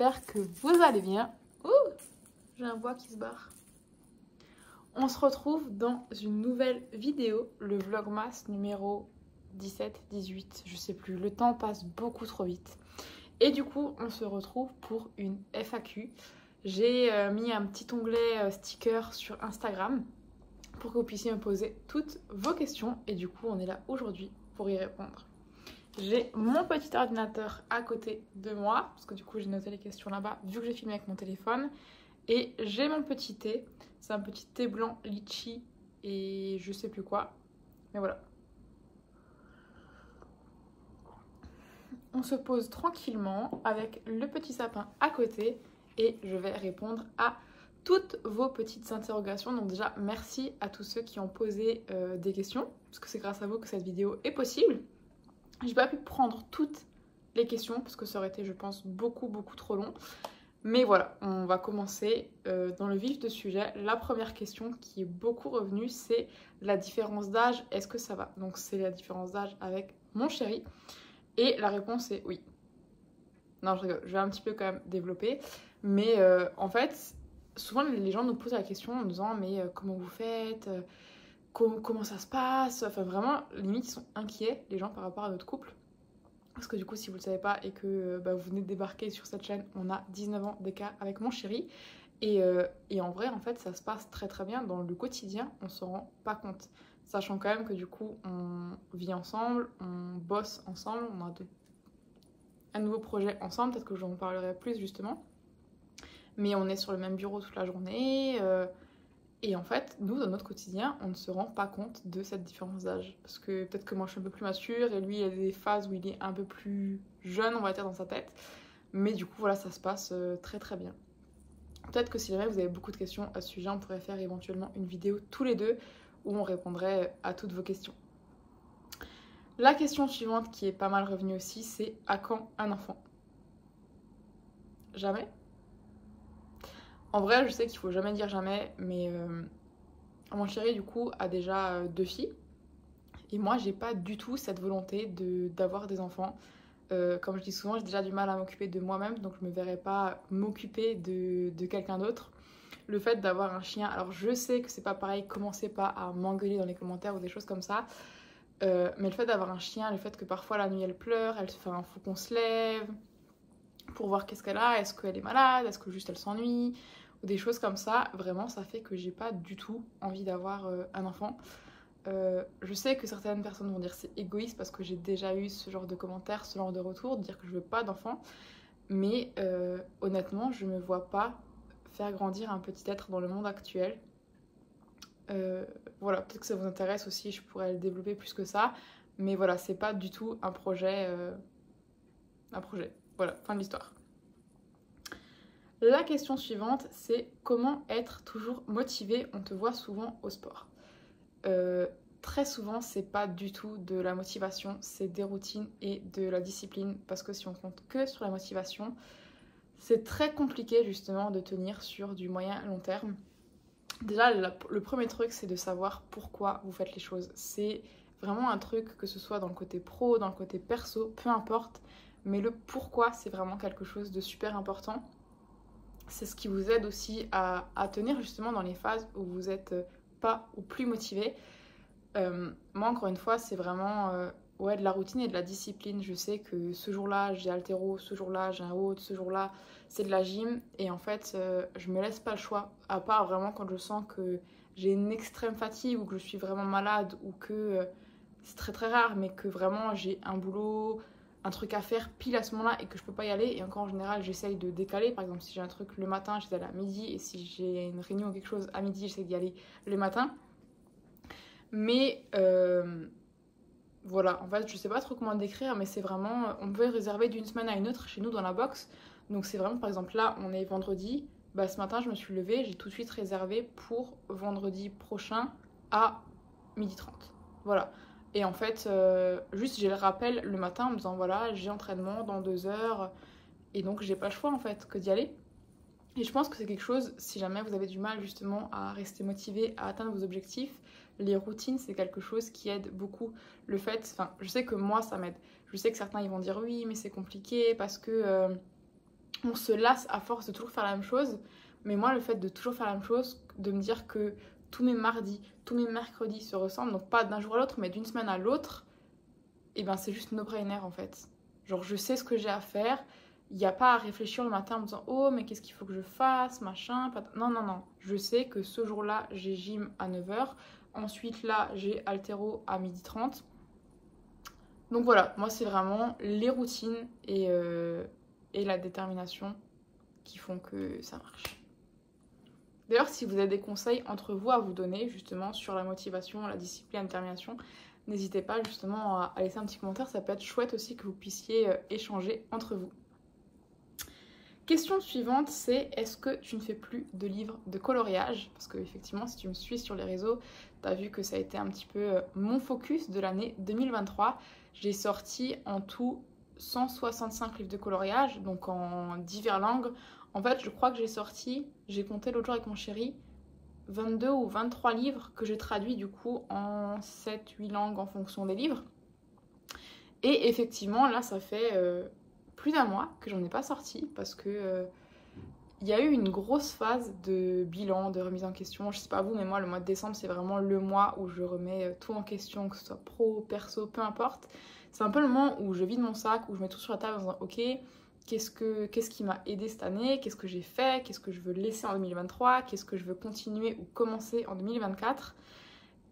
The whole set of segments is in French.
j'espère que vous allez bien. Ouh, j'ai un bois qui se barre. On se retrouve dans une nouvelle vidéo, le Vlogmas numéro 17, 18, je sais plus, le temps passe beaucoup trop vite. Et du coup, on se retrouve pour une FAQ. J'ai mis un petit onglet sticker sur Instagram pour que vous puissiez me poser toutes vos questions. Et du coup, on est là aujourd'hui pour y répondre. J'ai mon petit ordinateur à côté de moi, parce que du coup j'ai noté les questions là-bas, vu que j'ai filmé avec mon téléphone. Et j'ai mon petit thé, c'est un petit thé blanc litchi et je sais plus quoi. Mais voilà. On se pose tranquillement avec le petit sapin à côté et je vais répondre à toutes vos petites interrogations. Donc déjà, merci à tous ceux qui ont posé des questions, parce que c'est grâce à vous que cette vidéo est possible. J'ai pas pu prendre toutes les questions parce que ça aurait été, je pense, beaucoup trop long. Mais voilà, on va commencer dans le vif du sujet. La première question qui est beaucoup revenue, c'est la différence d'âge. Est-ce que ça va? Donc c'est la différence d'âge avec mon chéri. Et la réponse est oui. Non, je rigole, je vais un petit peu quand même développer. Mais en fait, souvent les gens nous posent la question en nous disant mais comment vous faites? Comment ça se passe? Enfin vraiment, limite ils sont inquiets les gens par rapport à notre couple. Parce que du coup, si vous ne le savez pas et que vous venez de débarquer sur cette chaîne, on a 19 ans d'écart avec mon chéri. Et en vrai, en fait, ça se passe très bien dans le quotidien, on s'en rend pas compte. Sachant quand même que du coup, on vit ensemble, on bosse ensemble, on a un nouveau projet ensemble, peut-être que j'en parlerai plus justement. Mais on est sur le même bureau toute la journée. Et en fait, nous, dans notre quotidien, on ne se rend pas compte de cette différence d'âge. Parce que peut-être que moi, je suis un peu plus mature et lui, il y a des phases où il est un peu plus jeune, on va dire, dans sa tête. Mais du coup, voilà, ça se passe très bien. Peut-être que si jamais vous avez beaucoup de questions à ce sujet, on pourrait faire éventuellement une vidéo tous les deux où on répondrait à toutes vos questions. La question suivante qui est pas mal revenue aussi, c'est à quand un enfant? Jamais? En vrai, je sais qu'il faut jamais dire jamais, mais mon chéri, du coup, a déjà 2 filles. Et moi, j'ai pas du tout cette volonté d'avoir des enfants. Comme je dis souvent, j'ai déjà du mal à m'occuper de moi-même, donc je me verrais pas m'occuper de quelqu'un d'autre. Le fait d'avoir un chien, alors je sais que c'est pas pareil, commencez pas à m'engueuler dans les commentaires ou des choses comme ça. Mais le fait d'avoir un chien, le fait que parfois la nuit elle pleure, faut qu'on se lève pour voir qu'est-ce qu'elle a, est-ce qu'elle est malade, est-ce que juste elle s'ennuie, ou des choses comme ça, vraiment ça fait que j'ai pas du tout envie d'avoir un enfant. Je sais que certaines personnes vont dire c'est égoïste parce que j'ai déjà eu ce genre de commentaires, ce genre de retour, de dire que je veux pas d'enfant, mais honnêtement je me vois pas faire grandir un petit être dans le monde actuel. Voilà, peut-être que ça vous intéresse aussi, je pourrais le développer plus que ça, mais voilà, c'est pas du tout un projet. Voilà, fin de l'histoire. La question suivante, c'est comment être toujours motivé? On te voit souvent au sport. Très souvent, c'est pas du tout de la motivation, c'est des routines et de la discipline. Parce que si on compte que sur la motivation, c'est très compliqué justement de tenir sur du moyen long terme. Déjà, le premier truc, c'est de savoir pourquoi vous faites les choses. C'est vraiment un truc, que ce soit dans le côté pro, dans le côté perso, peu importe. Mais le pourquoi, c'est vraiment quelque chose de super important. C'est ce qui vous aide aussi à tenir justement dans les phases où vous n'êtes pas ou plus motivé. Moi, encore une fois, c'est vraiment de la routine et de la discipline. Je sais que ce jour-là, j'ai haltéro, ce jour-là, j'ai un haut, ce jour-là, c'est de la gym. Et en fait, je me laisse pas le choix, à part vraiment quand je sens que j'ai une extrême fatigue ou que je suis vraiment malade ou que c'est très rare, mais que vraiment j'ai un boulot, un truc à faire pile à ce moment-là et que je peux pas y aller. Et encore en général, j'essaye de décaler. Par exemple, si j'ai un truc le matin, j'essaie d'aller à midi. Et si j'ai une réunion ou quelque chose à midi, j'essaie d'y aller le matin. Mais voilà, en fait, je sais pas trop comment le décrire, mais c'est vraiment, on peut réserver d'une semaine à une autre chez nous dans la box. Donc c'est vraiment, par exemple, là, on est vendredi. Bah, ce matin, je me suis levée, j'ai tout de suite réservé pour vendredi prochain à 12h30. Voilà. Et en fait, juste j'ai le rappel le matin en me disant voilà, j'ai entraînement dans 2 heures. Et donc, j'ai pas le choix en fait que d'y aller. Et je pense que c'est quelque chose, si jamais vous avez du mal justement à rester motivé, à atteindre vos objectifs, les routines, c'est quelque chose qui aide beaucoup. Le fait, enfin, je sais que moi, ça m'aide. Je sais que certains, ils vont dire oui, mais c'est compliqué parce que on se lasse à force de toujours faire la même chose. Mais moi, le fait de toujours faire la même chose, de me dire que tous mes mardis, tous mes mercredis se ressemblent, donc pas d'un jour à l'autre, mais d'une semaine à l'autre, et ben c'est juste no-brainer en fait. Genre, je sais ce que j'ai à faire. Il n'y a pas à réfléchir le matin en me disant oh, mais qu'est-ce qu'il faut que je fasse, machin. Non, non, non. Je sais que ce jour-là, j'ai gym à 9h. Ensuite, là, j'ai haltéro à 12h30. Donc voilà, moi, c'est vraiment les routines et la détermination qui font que ça marche. D'ailleurs, si vous avez des conseils entre vous à vous donner, justement, sur la motivation, la discipline, la détermination, n'hésitez pas justement à laisser un petit commentaire. Ça peut être chouette aussi que vous puissiez échanger entre vous. Question suivante, c'est est-ce que tu ne fais plus de livres de coloriage? Parce que effectivement, si tu me suis sur les réseaux, tu as vu que ça a été un petit peu mon focus de l'année 2023. J'ai sorti en tout 165 livres de coloriage, donc en diverses langues. En fait, je crois que j'ai compté l'autre jour avec mon chéri, 22 ou 23 livres que j'ai traduits du coup en 7-8 langues en fonction des livres. Et effectivement, là, ça fait plus d'un mois que j'en ai pas sorti parce que il y a eu une grosse phase de bilan, de remise en question. Je sais pas vous, mais moi, le mois de décembre, c'est vraiment le mois où je remets tout en question, que ce soit pro, perso, peu importe. C'est un peu le moment où je vide mon sac, où je mets tout sur la table en disant ok, qu'est-ce qui m'a aidé cette année, qu'est-ce que j'ai fait, qu'est-ce que je veux laisser en 2023, qu'est-ce que je veux continuer ou commencer en 2024.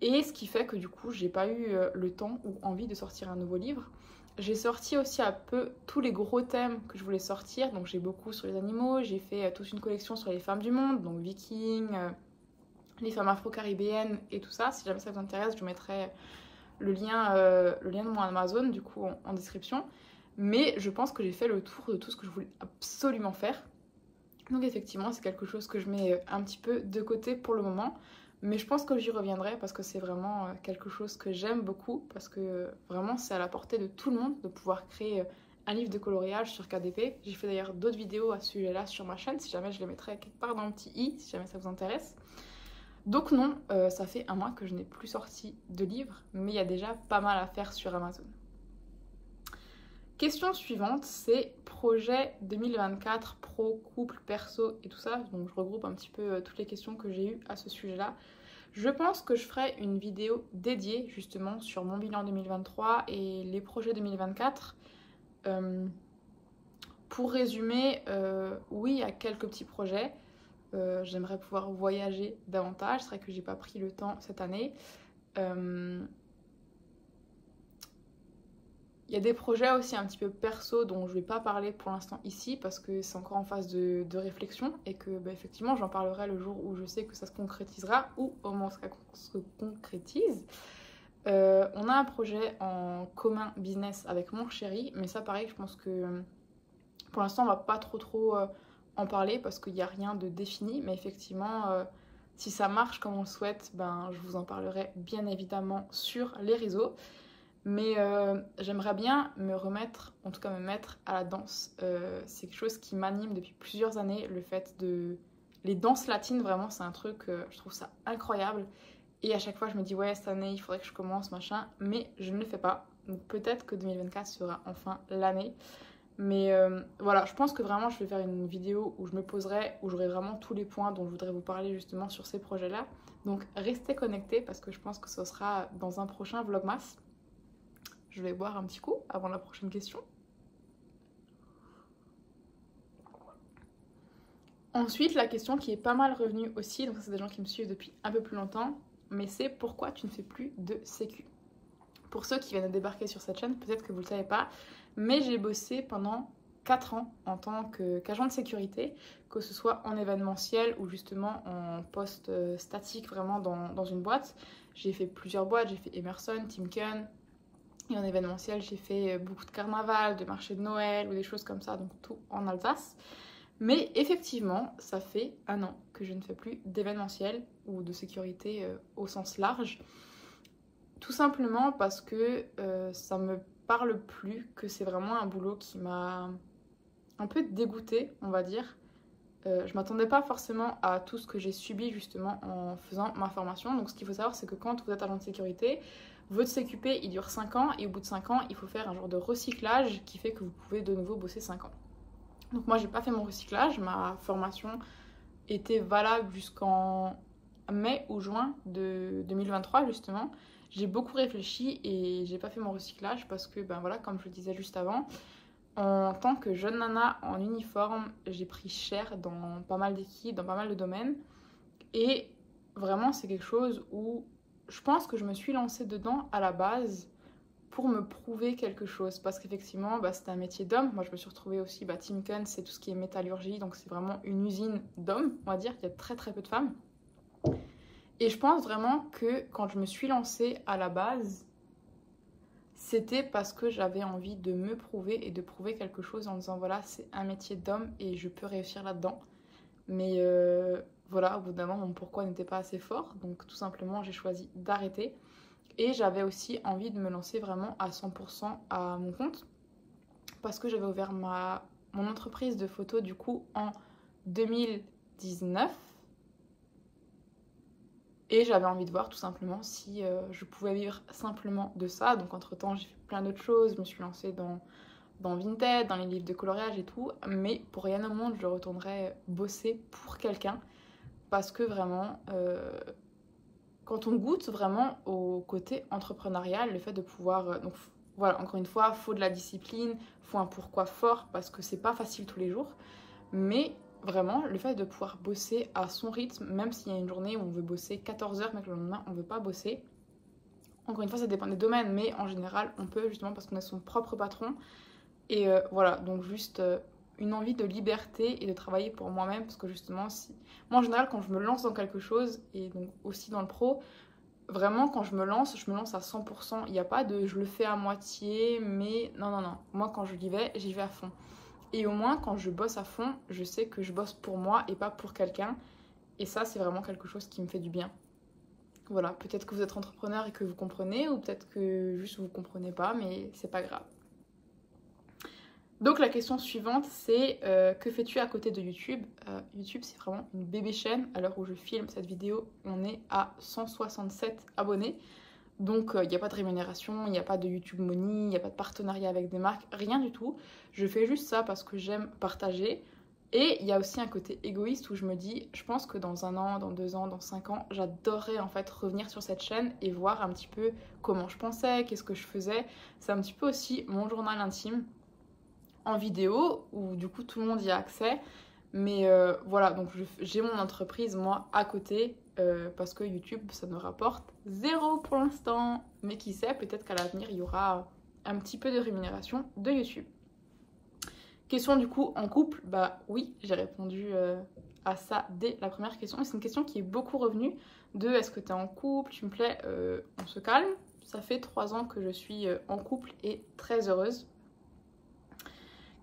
Et ce qui fait que du coup, j'ai pas eu le temps ou envie de sortir un nouveau livre. J'ai sorti aussi un peu tous les gros thèmes que je voulais sortir. Donc j'ai beaucoup sur les animaux, j'ai fait toute une collection sur les femmes du monde, donc vikings, les femmes afro-caribéennes et tout ça. Si jamais ça vous intéresse, je vous mettrai le lien de mon Amazon du coup en description. Mais je pense que j'ai fait le tour de tout ce que je voulais absolument faire. Donc effectivement, c'est quelque chose que je mets un petit peu de côté pour le moment. Mais je pense que j'y reviendrai parce que c'est vraiment quelque chose que j'aime beaucoup. Parce que vraiment, c'est à la portée de tout le monde de pouvoir créer un livre de coloriage sur KDP. J'ai fait d'ailleurs d'autres vidéos à ce sujet-là sur ma chaîne. Si jamais je les mettrai quelque part dans un petit i, si jamais ça vous intéresse. Donc non, ça fait un mois que je n'ai plus sorti de livre. Mais il y a déjà pas mal à faire sur Amazon. Question suivante, c'est projet 2024, pro, couple, perso et tout ça. Donc je regroupe un petit peu toutes les questions que j'ai eues à ce sujet-là. Je pense que je ferai une vidéo dédiée justement sur mon bilan 2023 et les projets 2024. Pour résumer, oui, il y a quelques petits projets. J'aimerais pouvoir voyager davantage. C'est vrai que j'ai pas pris le temps cette année. Il y a des projets aussi un petit peu perso dont je ne vais pas parler pour l'instant ici parce que c'est encore en phase de réflexion et que effectivement j'en parlerai le jour où je sais que ça se concrétisera ou au moment où ça se concrétise. On a un projet en commun business avec mon chéri, mais ça pareil je pense que pour l'instant on va pas trop en parler parce qu'il n'y a rien de défini, mais effectivement si ça marche comme on le souhaite, ben, je vous en parlerai bien évidemment sur les réseaux. Mais j'aimerais bien me remettre, en tout cas me mettre à la danse. C'est quelque chose qui m'anime depuis plusieurs années. Le fait de... Les danses latines, vraiment, c'est un truc, je trouve ça incroyable. Et à chaque fois, je me dis, ouais, cette année, il faudrait que je commence, machin. Mais je ne le fais pas. Donc peut-être que 2024 sera enfin l'année. Mais voilà, je pense que vraiment, je vais faire une vidéo où je me poserai, où j'aurai vraiment tous les points dont je voudrais vous parler justement sur ces projets-là. Donc restez connectés parce que je pense que ce sera dans un prochain Vlogmas. Je vais boire un petit coup avant la prochaine question. Ensuite, la question qui est pas mal revenue aussi, donc ça c'est des gens qui me suivent depuis un peu plus longtemps, mais c'est pourquoi tu ne fais plus de sécu? Pour ceux qui viennent de débarquer sur cette chaîne, peut-être que vous ne le savez pas, mais j'ai bossé pendant 4 ans en tant qu'agent de sécurité, que ce soit en événementiel ou justement en poste statique vraiment dans une boîte. J'ai fait plusieurs boîtes, j'ai fait Emerson, Timken. Et en événementiel, j'ai fait beaucoup de carnaval, de marché de Noël ou des choses comme ça, donc tout en Alsace. Mais effectivement, ça fait 1 an que je ne fais plus d'événementiel ou de sécurité au sens large. Tout simplement parce que ça me parle plus, que c'est vraiment un boulot qui m'a un peu dégoûtée, on va dire. Je m'attendais pas forcément à tout ce que j'ai subi justement en faisant ma formation. Donc ce qu'il faut savoir, c'est que quand vous êtes agent de sécurité, votre CQP, il dure 5 ans et au bout de 5 ans, il faut faire un genre de recyclage qui fait que vous pouvez de nouveau bosser 5 ans. Donc moi j'ai pas fait mon recyclage, ma formation était valable jusqu'en mai ou juin de 2023 justement. J'ai beaucoup réfléchi et j'ai pas fait mon recyclage parce que ben voilà, comme je le disais juste avant, en tant que jeune nana en uniforme, j'ai pris cher dans pas mal d'équipes, dans pas mal de domaines. Et vraiment, c'est quelque chose où je pense que je me suis lancée dedans à la base pour me prouver quelque chose. Parce qu'effectivement, bah, c'était un métier d'homme. Moi, je me suis retrouvée aussi, Timken, c'est tout ce qui est métallurgie. Donc, c'est vraiment une usine d'hommes, on va dire. Il y a très très peu de femmes. Et je pense vraiment que quand je me suis lancée à la base, c'était parce que j'avais envie de me prouver et de prouver quelque chose en disant voilà, c'est un métier d'homme et je peux réussir là-dedans. Mais voilà, au bout d'un moment, mon pourquoi n'était pas assez fort. Donc tout simplement, j'ai choisi d'arrêter. Et j'avais aussi envie de me lancer vraiment à 100% à mon compte. Parce que j'avais ouvert mon entreprise de photos du coup en 2019. Et j'avais envie de voir tout simplement si je pouvais vivre simplement de ça. Donc entre-temps, j'ai fait plein d'autres choses. Je me suis lancée dans Vinted, dans les livres de coloriage et tout. Mais pour rien au monde, je retournerais bosser pour quelqu'un. Parce que vraiment, quand on goûte vraiment au côté entrepreneurial, le fait de pouvoir... donc voilà, encore une fois, il faut de la discipline, il faut un pourquoi fort, parce que c'est pas facile tous les jours. Mais vraiment, le fait de pouvoir bosser à son rythme, même s'il y a une journée où on veut bosser 14 heures, mais que le lendemain, on veut pas bosser. Encore une fois, ça dépend des domaines, mais en général, on peut justement parce qu'on est son propre patron. Et voilà, donc juste une envie de liberté et de travailler pour moi-même, parce que justement, moi en général, quand je me lance dans quelque chose, et donc aussi dans le pro, vraiment quand je me lance à 100%. Il n'y a pas de je le fais à moitié, mais non, non, non. Moi quand j'y vais à fond. Et au moins quand je bosse à fond, je sais que je bosse pour moi et pas pour quelqu'un. Et ça, c'est vraiment quelque chose qui me fait du bien. Voilà, peut-être que vous êtes entrepreneur et que vous comprenez, ou peut-être que juste vous comprenez pas, mais c'est pas grave. Donc la question suivante, c'est que fais-tu à côté de YouTube? YouTube, c'est vraiment une bébé chaîne. À l'heure où je filme cette vidéo, on est à 167 abonnés. Donc il n'y a pas de rémunération, il n'y a pas de YouTube Money, il n'y a pas de partenariat avec des marques, rien du tout. Je fais juste ça parce que j'aime partager. Et il y a aussi un côté égoïste où je me dis, je pense que dans 1 an, dans 2 ans, dans 5 ans, j'adorerais en fait revenir sur cette chaîne et voir un petit peu comment je pensais, qu'est-ce que je faisais. C'est un petit peu aussi mon journal intime en vidéo où du coup tout le monde y a accès. Mais voilà, donc j'ai mon entreprise moi à côté parce que YouTube ça me rapporte 0 pour l'instant. Mais qui sait, peut-être qu'à l'avenir il y aura un petit peu de rémunération de YouTube. Question du coup en couple, bah oui, j'ai répondu à ça dès la première question. Et c'est une question qui est beaucoup revenue de est-ce que tu es en couple, tu me plais, on se calme. Ça fait 3 ans que je suis en couple et très heureuse.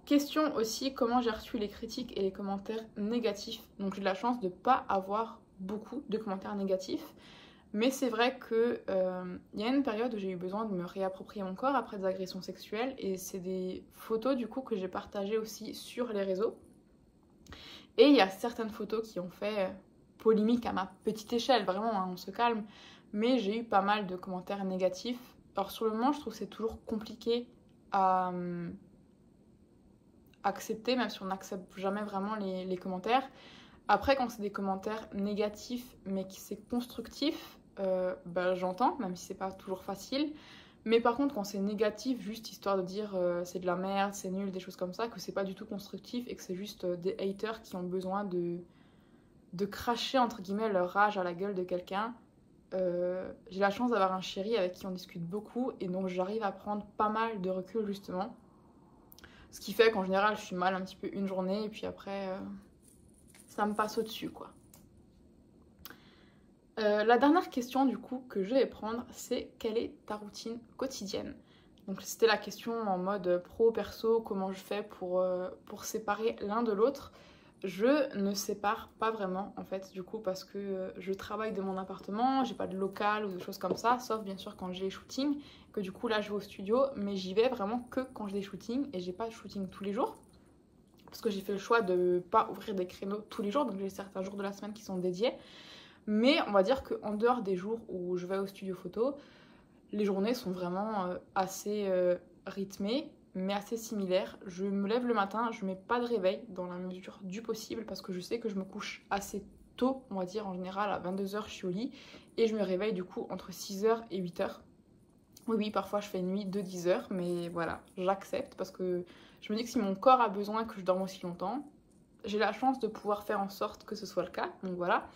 Question aussi, comment j'ai reçu les critiques et les commentaires négatifs. Donc j'ai de la chance de ne pas avoir beaucoup de commentaires négatifs. Mais c'est vrai qu'il y a une période où j'ai eu besoin de me réapproprier mon corps après des agressions sexuelles. Et c'est des photos du coup que j'ai partagées aussi sur les réseaux. Et il y a certaines photos qui ont fait polémique à ma petite échelle, vraiment, hein, on se calme. Mais j'ai eu pas mal de commentaires négatifs. Alors sur le moment, je trouve que c'est toujours compliqué à accepter, même si on n'accepte jamais vraiment les commentaires. Après, quand c'est des commentaires négatifs, mais que c'est constructif, j'entends, même si c'est pas toujours facile. Mais par contre, quand c'est négatif, juste histoire de dire c'est de la merde, c'est nul, des choses comme ça, que c'est pas du tout constructif et que c'est juste des haters qui ont besoin de cracher, entre guillemets, leur rage à la gueule de quelqu'un. J'ai la chance d'avoir un chéri avec qui on discute beaucoup et donc j'arrive à prendre pas mal de recul, justement. Ce qui fait qu'en général, je suis mal un petit peu une journée et puis après, ça me passe au-dessus, quoi. La dernière question, du coup, que je vais prendre, c'est quelle est ta routine quotidienne? Donc, c'était la question en mode pro-perso, comment je fais pour séparer l'un de l'autre. Je ne sépare pas vraiment, en fait, du coup, parce que je travaille de mon appartement, j'ai pas de local ou de choses comme ça, sauf bien sûr quand j'ai les shootings, que du coup, là, je vais au studio, mais j'y vais vraiment que quand j'ai des shootings et j'ai pas de shooting tous les jours. Parce que j'ai fait le choix de pas ouvrir des créneaux tous les jours, donc j'ai certains jours de la semaine qui sont dédiés. Mais on va dire qu'en dehors des jours où je vais au studio photo, les journées sont vraiment assez rythmées. mais assez similaire. Je me lève le matin, je mets pas de réveil dans la mesure du possible parce que je sais que je me couche assez tôt, on va dire en général à 22 h je suis au lit et je me réveille du coup entre 6 h et 8 h. Oui, parfois je fais une nuit de 10 h, mais voilà, j'accepte parce que je me dis que si mon corps a besoin que je dorme aussi longtemps, j'ai la chance de pouvoir faire en sorte que ce soit le cas, donc voilà.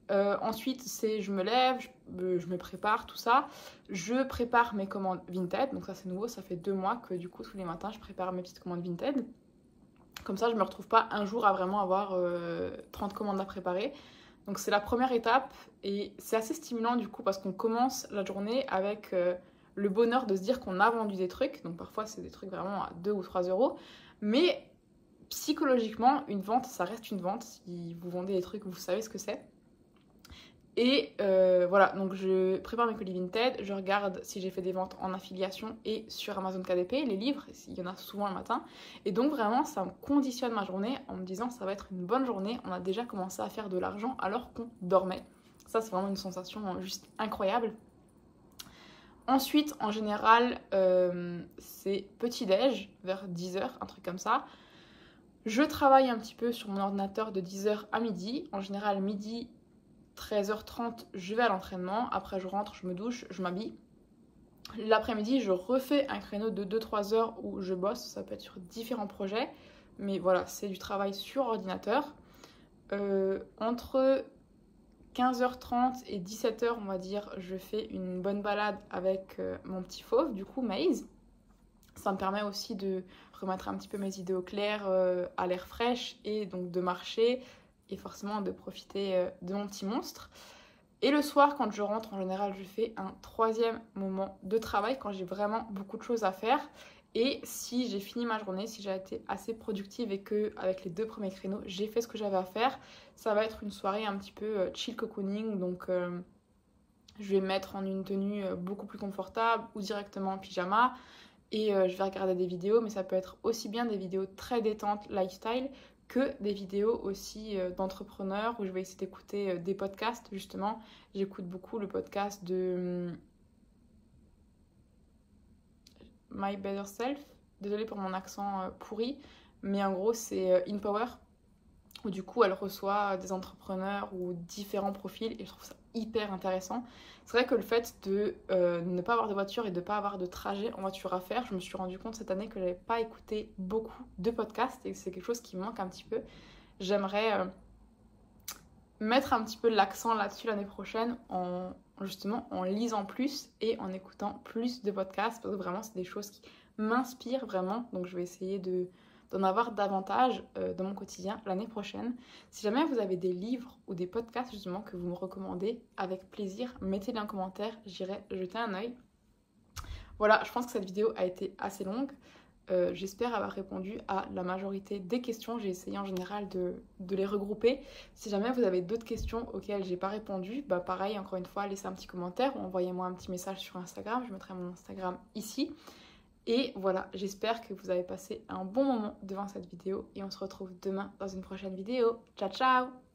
Ensuite, c'est je me lève, je me prépare, tout ça. Je prépare mes commandes Vinted, donc ça c'est nouveau, ça fait 2 mois que du coup tous les matins je prépare mes petites commandes Vinted. Comme ça, je me retrouve pas un jour à vraiment avoir 30 commandes à préparer. Donc c'est la première étape et c'est assez stimulant du coup parce qu'on commence la journée avec le bonheur de se dire qu'on a vendu des trucs. Donc parfois c'est des trucs vraiment à 2 ou 3 euros. Mais psychologiquement, une vente, ça reste une vente. Si vous vendez des trucs, vous savez ce que c'est. Et voilà, donc je prépare mes colis Vinted, je regarde si j'ai fait des ventes en affiliation et sur Amazon KDP, les livres, il y en a souvent le matin. Et donc vraiment, ça me conditionne ma journée en me disant ça va être une bonne journée. On a déjà commencé à faire de l'argent alors qu'on dormait. Ça, c'est vraiment une sensation juste incroyable. Ensuite, en général, c'est petit-déj, vers 10 h, un truc comme ça. Je travaille un petit peu sur mon ordinateur de 10 h à midi. En général, midi, 13 h30, je vais à l'entraînement. Après, je rentre, je me douche, je m'habille. L'après-midi, je refais un créneau de 2-3 heures où je bosse. Ça peut être sur différents projets. Mais voilà, c'est du travail sur ordinateur. Entre 15 h30 et 17 h, on va dire, je fais une bonne balade avec mon petit fauve, du coup, Maze. Ça me permet aussi de remettre un petit peu mes idées au clair, à l'air fraîche et donc de marcher et forcément de profiter de mon petit monstre. Et le soir, quand je rentre, en général, je fais un 3e moment de travail quand j'ai vraiment beaucoup de choses à faire. Et si j'ai fini ma journée, si j'ai été assez productive et que avec les 2 premiers créneaux, j'ai fait ce que j'avais à faire, ça va être une soirée un petit peu chill cocooning. Donc je vais me mettre en une tenue beaucoup plus confortable ou directement en pyjama. Et je vais regarder des vidéos, mais ça peut être aussi bien des vidéos très détentes, lifestyle, que des vidéos aussi d'entrepreneurs où je vais essayer d'écouter des podcasts, justement. J'écoute beaucoup le podcast de My Better Self. Désolée pour mon accent pourri, mais en gros, c'est In Power, où du coup, elle reçoit des entrepreneurs ou différents profils, et je trouve ça hyper intéressant. C'est vrai que le fait de ne pas avoir de voiture et de ne pas avoir de trajet en voiture à faire, je me suis rendu compte cette année que je n'avais pas écouté beaucoup de podcasts et que c'est quelque chose qui me manque un petit peu. J'aimerais mettre un petit peu l'accent là-dessus l'année prochaine justement en lisant plus et en écoutant plus de podcasts parce que vraiment c'est des choses qui m'inspirent vraiment. Donc je vais essayer d'en avoir davantage dans mon quotidien l'année prochaine. Si jamais vous avez des livres ou des podcasts justement que vous me recommandez, avec plaisir, mettez-les en commentaire, j'irai jeter un œil. Voilà, je pense que cette vidéo a été assez longue. J'espère avoir répondu à la majorité des questions. J'ai essayé en général de les regrouper. Si jamais vous avez d'autres questions auxquelles j'ai pas répondu, bah pareil, encore une fois, laissez un petit commentaire ou envoyez-moi un petit message sur Instagram. Je mettrai mon Instagram ici. Et voilà, j'espère que vous avez passé un bon moment devant cette vidéo et on se retrouve demain dans une prochaine vidéo. Ciao, ciao!